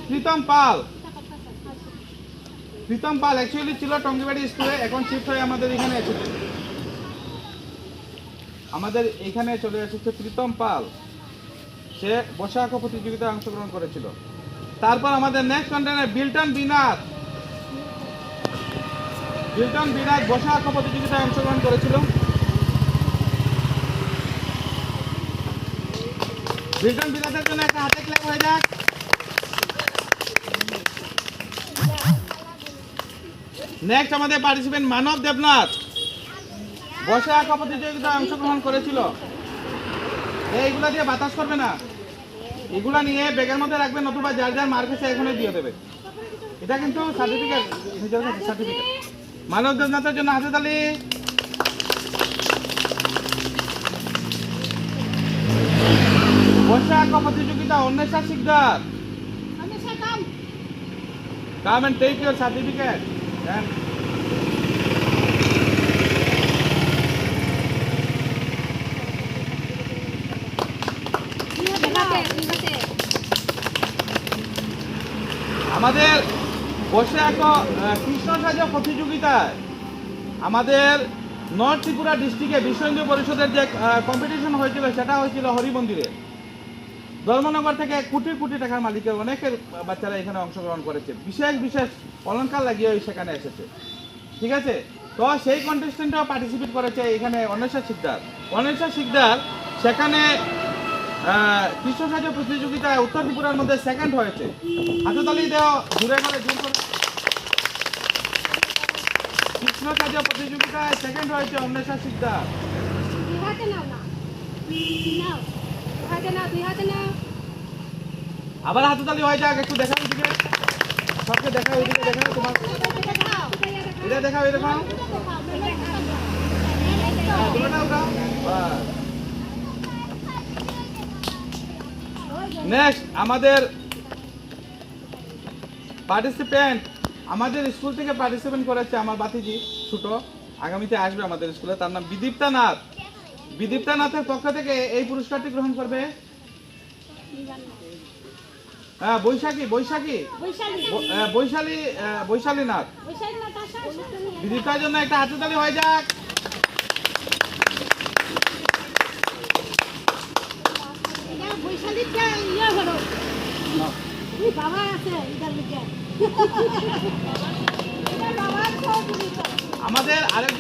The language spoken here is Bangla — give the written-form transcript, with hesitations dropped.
প্রীতম পাল। প্রীতম পাল অ্যাকচুয়ালি ছিল টঙ্গিবাড়ি স্কুলে, এখন শিফট হয়ে আমাদের এখানে এসেছে। আমাদের এখানে চলে এসেছে প্রীতম পাল, সে বসা আঁকা প্রতিযোগিতায় অংশগ্রহণ করেছিল। তারপর আমাদের নেক্সট কন্টেন্টে বিল্টন বিনাথ। বিল্টন বিনাথ বসা আঁকা প্রতিযোগিতায় অংশগ্রহণ করেছিল। বিল্টন বিনাথের জন্য একটা হাতে ক্ল্যাপ হয়ে যাক। নেক্সট আমাদের পার্টিসিপেন্ট মানব দেবনাথ বসে আঁকা প্রতিযোগিতায় অংশগ্রহণ করেছিল। এইগুলা দিয়ে বাতাস করবে না, এগুলা নিয়ে ব্যাগের মধ্যে রাখবে, নতুবা যার যার মার্কেটে এখনই দিয়ে দেবে। এটা কিন্তু সার্টিফিকেট, নিজের কাছে সার্টিফিকেট। মানব দেবনাথের জন্য হাতে তালি। বসে আঁকা প্রতিযোগিতা Anwesha Sikdar. Come and take your certificate. And আমাদের বসে আঁকা কৃষ্ণ সাজা প্রতিযোগিতায় আমাদের নর্থ ত্রিপুরা ডিস্ট্রিক্টে বিশ্ব হিন্দু পরিষদের যে কম্পিটিশন হয়েছিল সেটা হয়েছিল হরি মন্দিরে। ধর্মনগর থেকে কোটি কোটি টাকার মালিকের অনেকের বাচ্চারা এখানে অংশগ্রহণ করেছে, বিশেষ বিশেষ অলঙ্কার লাগিয়ে সেখানে এসেছে। ঠিক আছে, তো সেই কন্টেস্টেন্টও পার্টিসিপেট করেছে এখানে অন্বেষা শিকদার। অন্বেষা শিকদার সেখানে কৃষ্ণ সাজা প্রতিযোগিতায় উত্তর ত্রিপুরার মধ্যে সেকেন্ড হয়েছে। হাততালি দেওয়া জুড়ে করে জোর করে। কৃষ্ণ সাজা প্রতিযোগিতায় সেকেন্ড হয়েছে অন্বেষা শিকদার। আবার হাততালি হয়ে যাক, একটু দেখাও ওইদিকে, সবকে দেখাও, ওইদিকে দেখাও, তোমার এটা দেখাও, এই দেখাও, তোমরা উঠাও। নেক্সট আমাদের পার্টিসিপেন্ট আমাদের স্কুল থেকে পার্টিসিপেন্ট করেছে আমার বাতিজি ছোট, আগামীতে আসবে আমাদের স্কুলে, তার নাম বিদীপ্তা নাথ। বিদীপ্তা নাথের পক্ষ থেকে এই পুরস্কারটি গ্রহণ করবে বৈশালী নাথ। বিদীপ্তার জন্য একটা হাততালি হয়ে যাক। আমাদের আরেক